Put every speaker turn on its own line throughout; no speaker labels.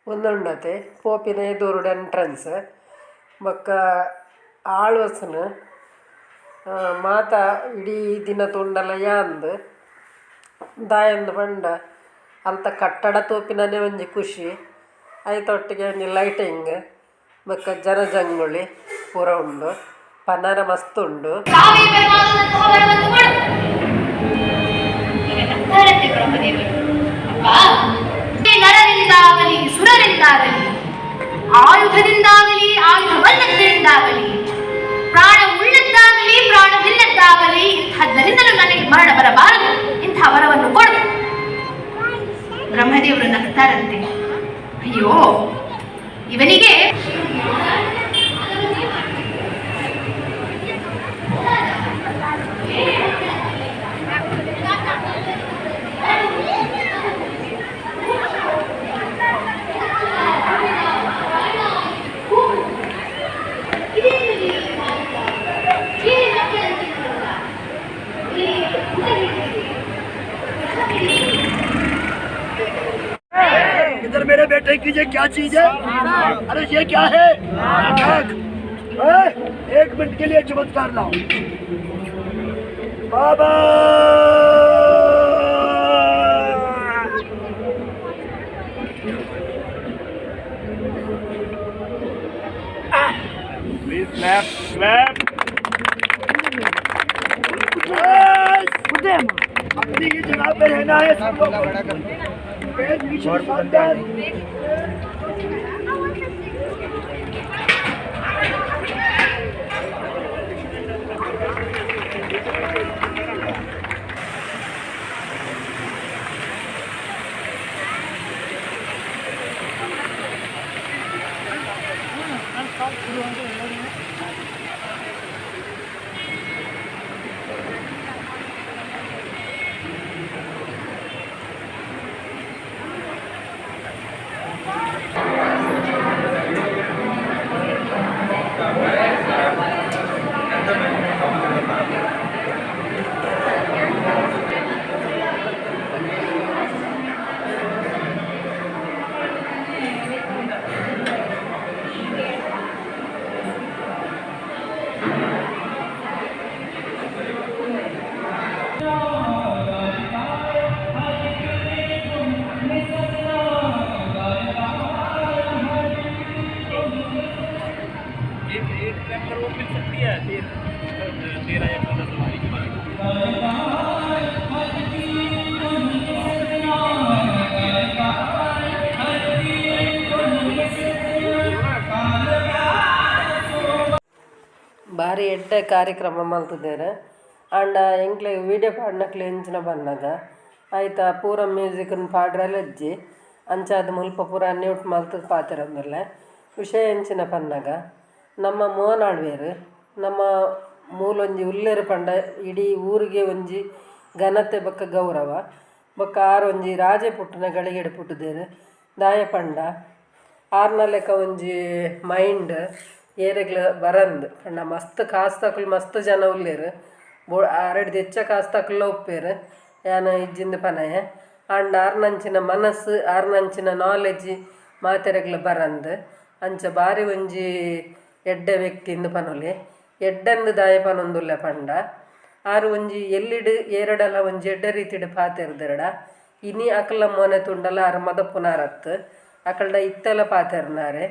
ಒಂದೊಂಡತೆ ಪೋಪಿನ ಎದುರುಡು ಎಂಟ್ರೆನ್ಸ್ ಬೊಕ್ಕ ಆಳ್ವಸ್ನ ಮಾತ ಇಡೀ ದಿನ ತುಂಡಲ ಯಾಂದ್ ದಾಯಂದು ಪಂಡ ಅಂಥ ಕಟ್ಟಡ ತೋಪಿನನೇ ಒಂಜಿ ಖುಷಿ ಐತೊಟ್ಟಿಗೆ ಒಂಜಿ ಲೈಟಿಂಗ್ ಬೊಕ್ಕ ಜನಜಂಗುಳಿ ಪೂರ ಉಂಡು ಪನ್ನರ ಮಸ್ತ್ ಉಂಡು.
ನರರಿಂದಾಗಲಿ ಸುರರಿಂದಾಗಲಿ ಆಯುಧದಿಂದಾಗಲಿ ಆಯುಧವಲ್ಲದ್ದರಿಂದಾಗಲಿ ಪ್ರಾಣ ಉಳ್ಳದ್ದಾಗಲಿ ಪ್ರಾಣವಿಲ್ಲದ್ದಾಗಲಿ ಇಂಥದ್ದರಿಂದಲೂ ನನಗೆ ಮರಣ ಬರಬಾರದು, ಇಂಥ ವರವನ್ನು ಕೊಡು. ಬ್ರಹ್ಮದೇವರು ನಗ್ತಾರಂತೆ, ಅಯ್ಯೋ ಇವನಿಗೆ
इधर मेरे बेटे की ये क्या चीज है? अरे ये क्या है? एक मिनट के लिए चमत्कार लाओ बाबा। Please clap clap. अपनी ही जगह पे रहना है सब लोग।
ಭಾರಿ ಎಡ್ಡೆ ಕಾರ್ಯಕ್ರಮ ಮಲ್ತಿದ್ದೇನೆ ಅಂಡ ಎಂಕ್ಲೆ ವೀಡಿಯೋ ಪಾಡ್ನಕ್ಲೆ ಎಂಚಿನ ಬನ್ನದ ಆಯ್ತಾ ಪೂರ ಮ್ಯೂಸಿಕ್ನ ಪಾಡ್ರಲ್ಲಜ್ಜಿ ಅಂಚಾದ ಮುಲ್ಪ ಪೂರ ನ್ಯೂಟ್ ಮಲ್ತದ ಪಾತಿರಂದಲ್ಲ ವಿಷಯ ಎಂಚಿನ ಪನ್ನಗ ನಮ್ಮ ಮೋನಾಳ್ವೇರು ನಮ್ಮ ಮೂಲೊಂಜಿ ಉಲ್ಲೇರು ಪಂಡ ಇಡೀ ಊರಿಗೆ ಒಂಜಿ ಘನತೆ ಬೊಕ್ಕ ಗೌರವ ಬೊಕ್ಕ ಆರೊಂಜಿ ರಾಜೆ ಪುಟ್ಟನ ಗಳಿಗೆಡೆ ಪುಟ್ಟದೇರು ದಾಯ ಪಂಡ ಆರ್ನ ಲೆಕ್ಕ ಒಂಜಿ ಮೈಂಡ್ ಏರೆಗ್ಲ ಬರಂದು ಪಂಡ ಮಸ್ತ್ ಕಾಸ್ತಕುಲು ಮಸ್ತ್ ಜನ ಉಲ್ಲೇರು ಆರಡ್ದು ಹೆಚ್ಚ ಕಾಸ್ತಕುಲ್ಲ ಉಪ್ಪೇರು ಯಾನ ಇಜ್ಜಿಂದ ಪನಯ ಅಂಡ್ ಆರ್ನಂಚಿನ ಮನಸ್ಸು ಆರ್ನಂಚಿನ ನಾಲೆಜ್ ಮಾತೆರೆಗ್ಲ ಬರಂದು ಅಂಚ ಬಾರಿ ಒಂಜಿ ಎಡ್ಡೆ ವ್ಯಕ್ತಿಂದು ಪನೊಲಿ ಎಡ್ಡೆಂದು ದಾಯ ಪನೊಂದುಲ್ಲೆ ಪಂಡ ಆರು ಒಂಜಿ ಎಲ್ಲಿಡು ಏರಡಲ ಒಂಜಿ ಎಡ್ಡೆ ರೀತಿಡು ಪಾತೆರ್ದೆರಡ ಇನಿ ಅಕಲ ಮೊನೆ ತುಂಡಲ ಆರು ಮದ ಪುನಾರತ್ತು ಅಕಲ್ಡ ಇತ್ತೆಲ ಪಾತೆರ್ನಾರೆ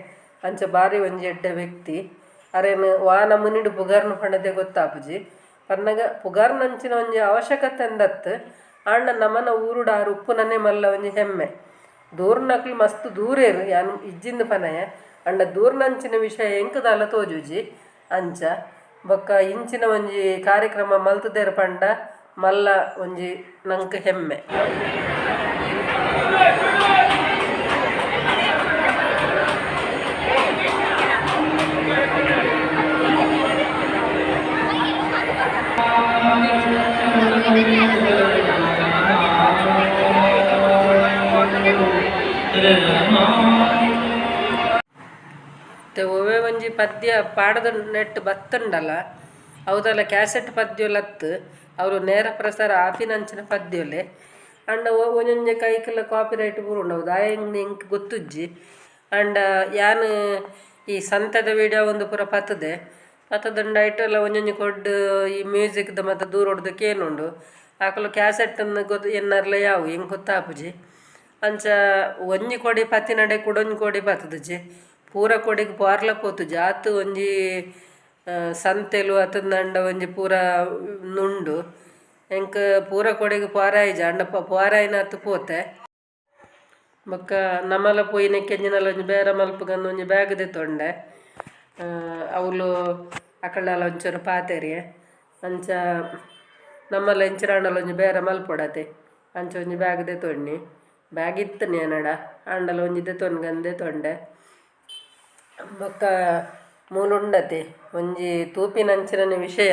ಅಂಚ ಬಾರಿ ಒಂಜಿ ಎಡ್ಡೆ ವ್ಯಕ್ತಿ ಅರೇನು ವಾನ ಮುನಿಡು ಪುಗಾರ್ನು ಪಂಡದೆ ಗೊತ್ತಾಪುಜಿ ಪನ್ನಗ ಪುಗಾರ್ನಂಚಿನ ಒಂಜಿ ಅವಶ್ಯಕತೆ ಎಂದತ್ತು ಆಂಡ ನಮನ ಊರುಡ ಆರು ಉಪ್ಪುನನೆ ಮಲ್ಲ ಒಂಜಿ ಹೆಮ್ಮೆ ದೂರ್ನಕ್ಲು ಮಸ್ತ್ ದೂರೇರು ಯಾನು ಇಜ್ಜಿಂದು ಪನಯ ಅಂಡ ದೂರ್ನಂಚಿನ ವಿಷಯ ಎಂಕದಲ್ಲ ತೋಜುಜಿ ಅಂಚ ಬೊಕ್ಕ ಇಂಚಿನ ಒಂಜಿ ಕಾರ್ಯಕ್ರಮ ಮಲ್ತದೇರು ಪಂಡ ಮಲ್ಲ ಒಂಜಿ ನಂಕ್ ಹೆಮ್ಮೆ. ಒವ್ವೆ ಒಂಜಿ ಪದ್ಯ ಪಾಡದ ನೆಟ್ ಬತ್ತುಂಡಲ್ಲ ಅವದೆಲ್ಲ ಕ್ಯಾಸೆಟ್ ಪದ್ಯಲತ್ತು ಅವರು ನೇರ ಪ್ರಸಾರ ಆಪಿನಂಚಿನ ಪದ್ಯಲೆ ಅಂಡ ಒಂಜೊಂಜೆ ಕೈಕೆಲ್ಲ ಕಾಪಿರೈಟ್ ಪೂರ ಉಂಡವುದು ಆ ಎಂಕ್ ಗೊತ್ತುಜ್ಜಿ. ಅಂಡ ಯಾನ್ ಈ ಸಂತದ ವೀಡಿಯೋ ಒಂದು ಪೂರ ಪತ್ತದೆ ಪತ್ತದಂಡ ಐಟೆಲ್ಲ ಒಂಜೊಂಜಿ ಕೊಡ್ಡು ಈ ಮ್ಯೂಸಿಕ್ದ ಮತ್ತು ದೂರ ಹೊಡ್ದಕ್ಕೆ ಏನುಂಡು ಆಕಲು ಕ್ಯಾಸೆಟ್ಟನ್ನು ಎನ್ನರ್ಲ ಯಾವು ಹೆಂಗೆ ಗೊತ್ತಾಪುಜಿ. ಅಂಚ ಒಂಜಿ ಕೊಡಿ ಪತ್ತಿನಡೆ ಕುಡೊಂಜಿ ಕೊಡಿ ಪತ್ತದಜ್ಜಿ ಪೂರ ಕೊಡಿಗೆ ಪಾರ್ಲ ಪೋತುಜಿ ಆತು ಒಂಜಿ ಸಂತೆಲು ಅತಂದಂಡ ಒಂಜಿ ಪೂರ ನುಂಡು ಎಂಕ್ ಪೂರ ಕೊಡಿಗೆ ಪಾರಾಯಿಜ ಅಂಡ ಪಾರಾಯಿನ ಅತ್ತು ಪೋತೆ. ಬೊಕ್ಕ ನಮ್ಮಲ ಪೋಯಿನ ಕೆಂಜಿನಲ್ಲ ಒಂಜಿ ಬೇರೆ ಮಲ್ಪಗಂದು ಒಂಜಿ ಬ್ಯಾಗ್ ದೆತ್ತೊಂಡೆ ಅವಳು ಅಕಳಲ್ಲ ಒಂಚೂರು ಪಾತೆರಿ ಅಂಚ ನಮ್ಮಲ್ಲ ಇಂಚಿರಾಂಡಲ ಒಂಜಿ ಬೇರೆ ಮಲ್ಪೊಡತೆ ಅಂಚ ಒಂಜಿ ಬ್ಯಾಗ್ ದೆತ್ತೊಂಡಿ ಬ್ಯಾಗ್ ಇತ್ತನಿ ಏನಡ ಅಂಡಲ ಒಂಜಿ ದೆತ್ತೊಂಡ್ಗಂದು ತೊಂಡೆ. ಬೊಕ್ಕ ಮೂಲುಂಡತೆ ಒಂಜಿ ತೂಪಿನಂಚಿನ ವಿಷಯ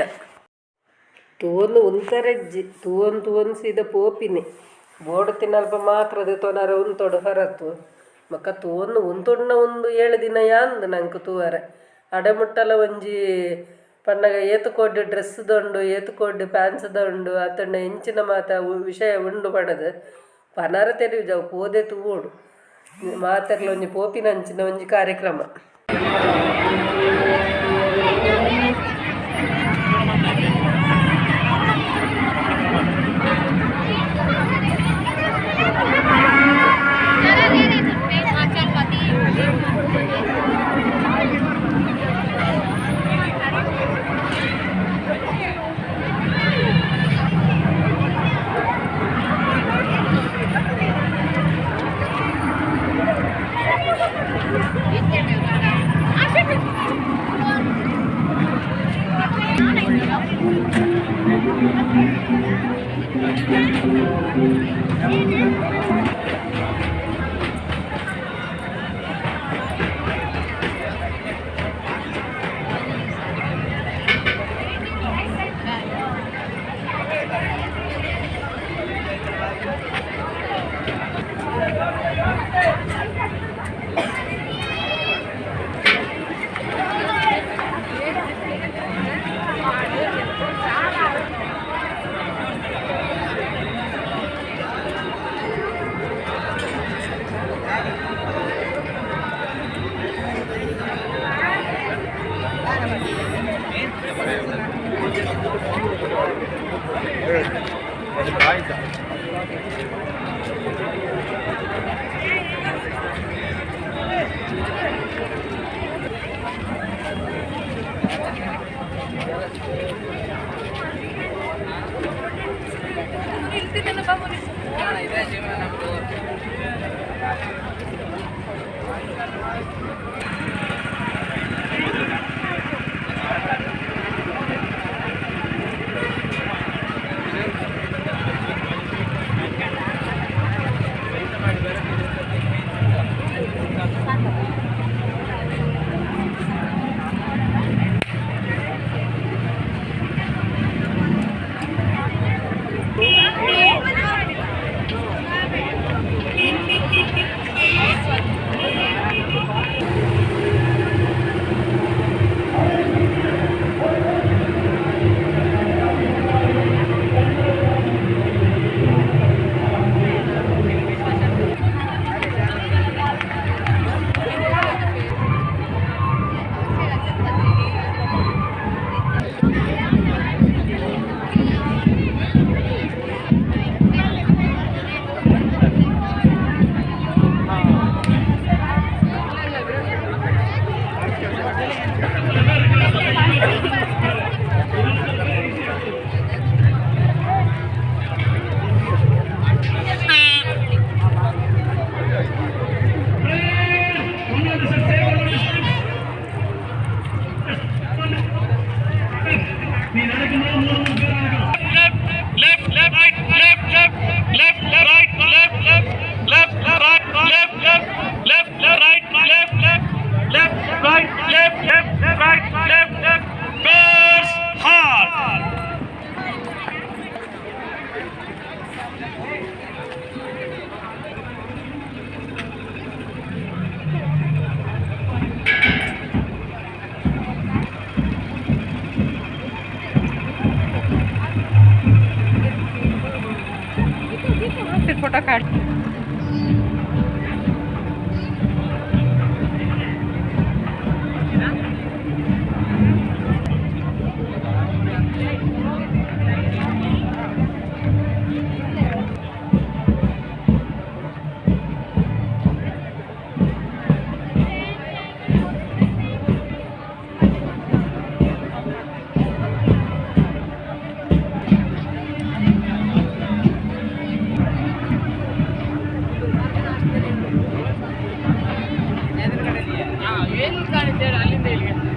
ತೂವೊಂದು ಉಂತರೆಜ್ಜಿ ತೂವೊಂದು ಸೀದ ಪೋಪಿನಿ ಬೋರ್ಡ್ ತಿನ್ನಲ್ಪ ಮಾತ್ರ ದೆತ್ತೊನರ ಉಂತೊಡು ಹೊರತು ಬೊಕ್ಕ ತೂವೊಂದು ಉಂತೊಡ್ನ ಒಂದು 7 ದಿನ ಯಾಂದು ನಂಗೆ ತೂವರೆ ಅಡೆಮುಟ್ಟಲ ಒಂಜಿ ಪಂಡಗ ಏತುಕೊಡ್ಡು ಡ್ರೆಸ್ದೊಂಡು ಏತುಕೊಡ್ಡು ಪ್ಯಾನ್ಸ್ದುಂಡು ಅತಂಡ ಇಂಚಿನ ಮಾತ ವಿಷಯ ಉಂಡು ಪಡದು ಪನರ ತೆರಿವು ಜಾವು ಪೋದೆ ತೂವೋಡು ಮಾತೆರ್ಲ ಒಂಜಿ ಪೋಪಿನಂಚಿನ ಒಂಜಿ ಕಾರ್ಯಕ್ರಮ.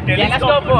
ಟೆಲಿಸ್ಕೋಪ್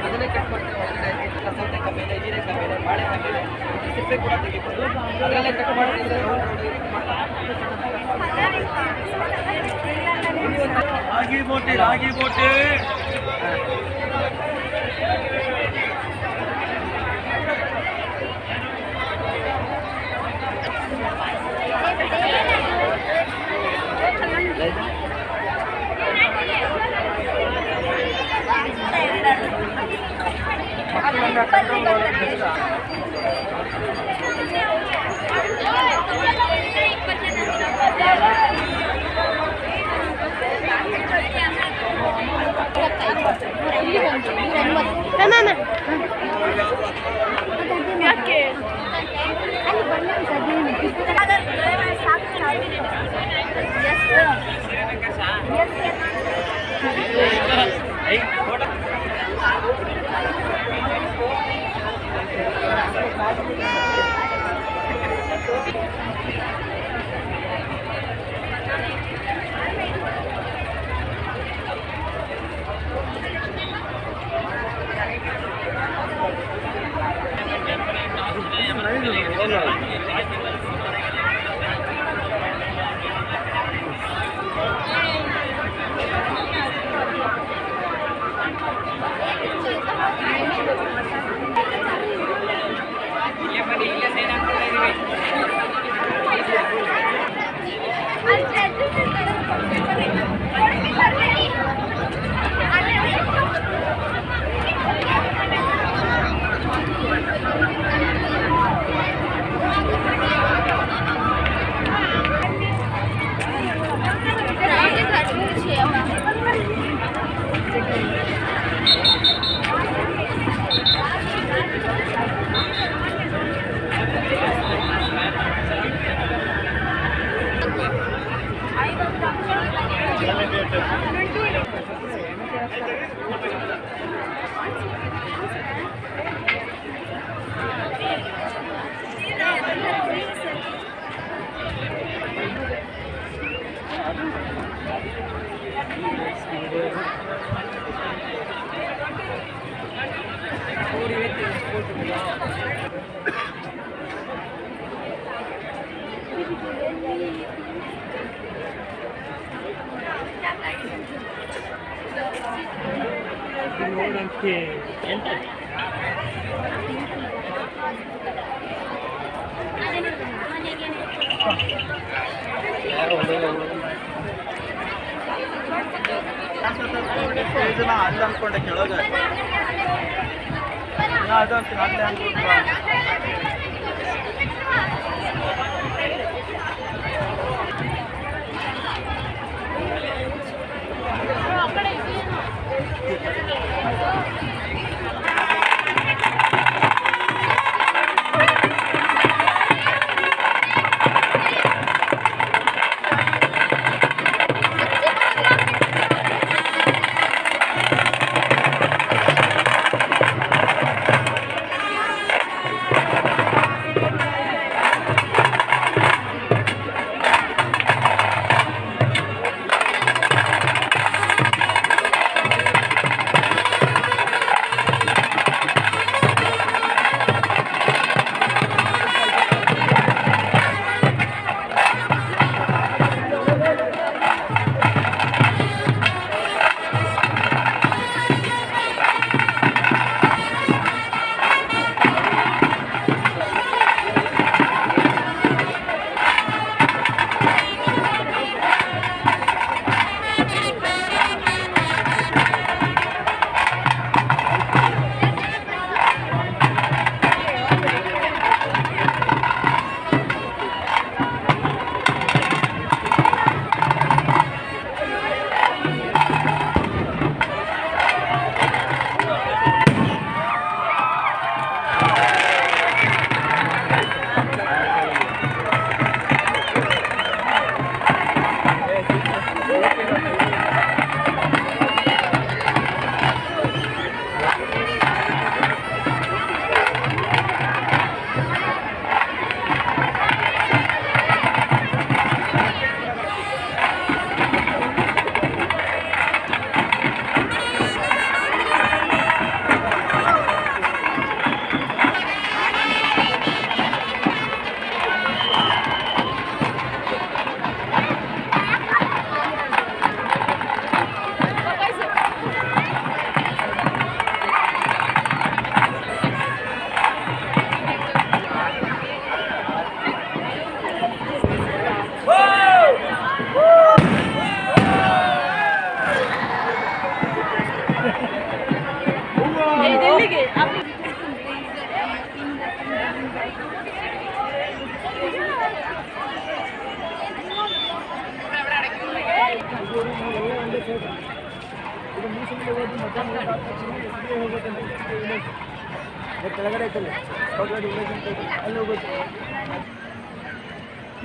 ಅದನ್ನೇ ಕಟ್ ಮಾಡ್ತೀವಿ. ಸೌತೆಕಾಯಿ ಮೇಲೆ, ಹೀರೆಕಾಯಿ ಮೇಲೆ, ಬಾಳೆಕಾಯಿ ಮೇಲೆ ಸಿಪ್ಪೆ ಕೂಡ ತೆಗಿಬೋದು. ಅದರಲ್ಲೇ ಕಟ್ ಮಾಡಿದ್ರೆ
ರಾಗಿ ಬೋಟಿ ರಾಗಿ ಬೋಟಿ
ಅಲ್ಲಿ ಅನ್ಕೊಂಡೆ ಕೆಳಗೆ ಅದಂತ ಅಲ್ಲೇ ಅನ್ಕೊಂಡ್ರ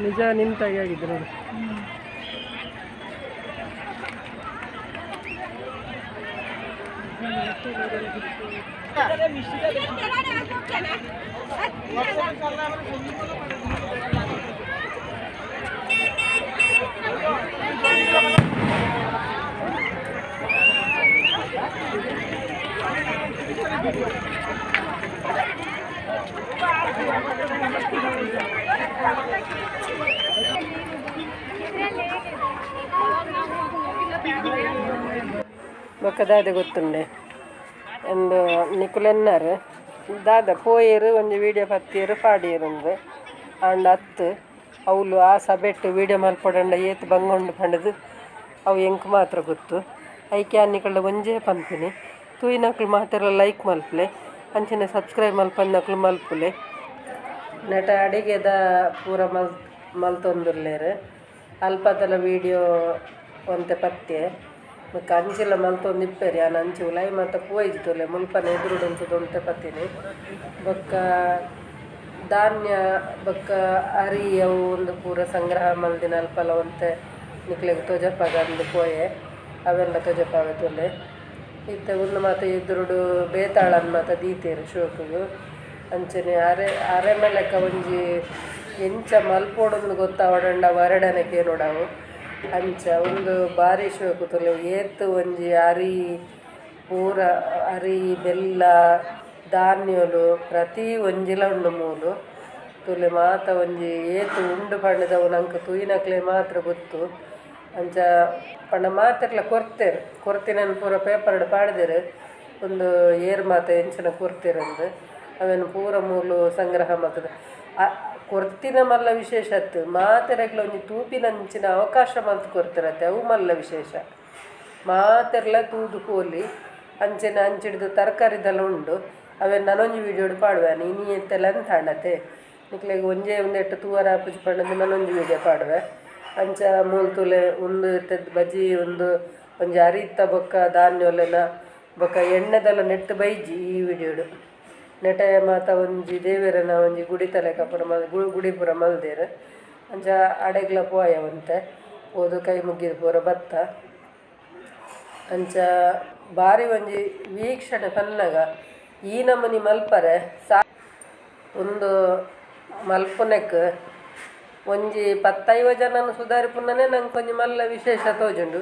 ನಿಜ ನಿಂತಾಗಿ ಆಗಿದ್ರು ನೋಡಿ. ಬೊಕ್ಕ ಗೊತ್ತುಂಡೆ ಒಂದು ನಿಕುಲೆನ್ನರ್ ದಾದ ಪೋಯರು ಒಂದು ವೀಡಿಯೋ ಪತ್ತಿಯರು ಪಾಡಿಯರು ಒಂದು ಅಂಡ್ ಹತ್ತು ಅವಳು ಆ ಸಬೆಟ್ಟು ವೀಡಿಯೋ ಮಲ್ಪಡಂಡ ಏತು ಬಂಗೊಂಡು ಪಂಡದು ಅವು ಎಂಕ್ ಮಾತ್ರ ಗೊತ್ತು. ಐಕೆ ಅನ್ನಿಕಳ್ಳ ಒಂಜೇ ಪಂಪಿನಿ ತೂಯಿನಕ್ಳು ಮಾತ್ರ ಲೈಕ್ ಮಲ್ಪಲೆ ಅಂಚಿನ ಸಬ್ಸ್ಕ್ರೈಬ್ ಮಲ್ಪನ್ನಕ್ಳು ಮಲ್ಪುಲೆ ನೆಟ ಅಡಿಗೆದ ಪೂರ ಮಲ್ತೊಂದುರ್ಲೇರು ಅಲ್ಪದಲ ವೀಡಿಯೋ ಒಂತೆ ಪತ್ತೆ ಮತ್ತು ಅಂಚಿಲ ಮಲ್ತೊಂದಿಪ್ಪೇರಿ ಆ ಅಂಚು ಲೈ ಮತ್ತು ಪೋಯ್ತುಲೆ ಮುಲ್ಪನ ಎದುರುಡೊಂದು ಪತ್ತೀನಿ ಬೊಕ್ಕ ಧಾನ್ಯ ಬೊಕ್ಕ ಅರಿ ಅವು ಒಂದು ಪೂರ ಸಂಗ್ರಹ ಮಲ್ದಿನ ಅಲ್ಪಲ ಒಂತೆ ನಿಕ್ಲೆಗೆ ತೊಜಪಾಗ ಅಂದು ಪೋಯೆ ಅವೆಲ್ಲ ತೊಜಪಾವೆ ತೊಲೆ ಇತ್ತ ಒಂದು ಮಾತು ಎದುರುಡು ಬೇತಾಳನ್ ಮಾತ ದೀತೇರು ಶೋಕಿಗೂ ಅಂಚನೆ ಅರೆ ಮೇಲೆಕ್ಕ ಒಂಜಿ ಎಂಚ ಮಲ್ಪೋಡೊಂದು ಗೊತ್ತಾವಡಂಡ ವರಡನಕ್ಕೆ ನೋಡವು ಅಂಚ ಒಂದು ಬಾರಿ ಶೋಕು ತೊಲೆ ಏತು ಒಂಜಿ ಅರಿ ಪೂರ ಅರಿ ಬೆಲ್ಲ ಧಾನ್ಯಲು ಪ್ರತಿ ಒಂಜಿಲ ಉಂಡು ಮೂಲು ತುಲೆ ಮಾತ ಒಂಜಿ ಏತು ಉಂಡು ಪಂಡದವು ನಂಗೆ ತೂಯಿನಕ್ಲೆ ಮಾತ್ರ ಗೊತ್ತು ಅಂಚ ಪಂಡ ಮಾತೆರ್ಲ ಕೊರ್ತೇರು ಕೊರ್ತಿನ ಪೂರ ಪೇಪರ್ಡ್ ಪಾಡ್ದೇರು ಒಂದು ಏರ್ ಮಾತ ಎಂಚಿನ ಕೊರ್ತಿರಂದು ಅವೇನು ಪೂರ ಮೂಲು ಸಂಗ್ರಹ ಮಾಡ್ತದೆ ಕೊರ್ತಿನ ಮಲ್ಲ ವಿಶೇಷ ಅತ್ತು ಮಾತೆರೆಗ್ಲ ಒಂದು ತೂಪಿನಂಚಿನ ಅವಕಾಶ ಮಲ್ತು ಕೊರ್ತಿರತ್ತೆ ಅವು ಮಲ್ಲ ವಿಶೇಷ ಮಾತೆರ್ಲ ತೂದು ಕೋಲಿ ಅಂಚಿನ ಅಂಚಿಡ್ದು ತರಕಾರಿದೆಲ್ಲ ಉಂಡು ಅವೇನು ನಾನೊಂಜಿ ವೀಡಿಯೋ ಪಾಡುವೆ ನೀನು ಎತ್ತೆಲ್ಲ ಅಂತ ಹಾಡತ್ತೆ ನಿಕ್ಲೆಗೆ ಒಂಜೇ ಒಂದೆಟ್ಟು ತೂವರ ಪುಜಿ ಪಂಡದು ನಾನೊಂಜಿ ವೀಡಿಯೋ ಪಾಡುವೆ ಅಂಚ ಮೂಲ್ತುಲೆ ಒಂದು ತೆದ್ದು ಬಜ್ಜಿ ಒಂಜಿ ಅರಿತ ಬೊಕ್ಕ ಧಾನ್ಯಲೆನ ಬೊಕ್ಕ ಎಣ್ಣೆದೆಲ್ಲ ನೆಟ್ಟು ಬೈಜಿ ಈ ವಿಡಿಯೋಡು ನೆಟೆ ಮಾತ ಒಂಜಿ ದೇವೆರನ ಒಂಜಿ ಗುಡಿ ತಲೆ ಕಪಡ ಗುಡಿ ಪೂರ ಮಲ್ದೇರು ಅಂಚ ಅಡೆಗ್ಲ ಪೋಯವಂತೆ ಓದು ಕೈ ಮುಗಿದು ಪೂರ ಬತ್ತ ಅಂಚ ಭಾರಿ ಒಂಜಿ ವೀಕ್ಷಣೆ ಪನ್ನಗ ಈ ನಮೂನಿ ಮಲ್ಪರೆ ಒಂದು ಮಲ್ಪುನಕ್ ಒಂಜಿ 10-50 ಜನನ ಸುಧಾರಿಪುನನೆ ನಂಗೆ ಕೊಂಚ ಮಲ್ಲ ವಿಶೇಷ ತೋಜುಂಡು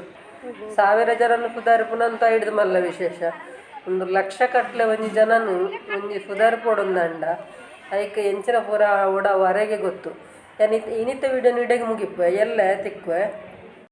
1000 ಜನನ ಸುಧಾರಿಪುನಂತ ಹಿಡ್ದು ಮಲ್ಲ ವಿಶೇಷ 1 ಲಕ್ಷ ಕಟ್ಲೆ ಒಂಜಿ ಜನನು ಒಂಜಿ ಸುಧಾರಿಪೋಡೊಂದಂಡ ಅದಕ್ಕೆ ಎಂಚಿನ ಪೂರ ಓಡ ಹೊರಗೆ ಗೊತ್ತು ಇನಿತ ವಿಡಿಯೋನ ಇಡೆಗೆ ಮುಗಿಪ್ಪೆ ಎಲ್ಲ ತಿಕ್ಕುವೆ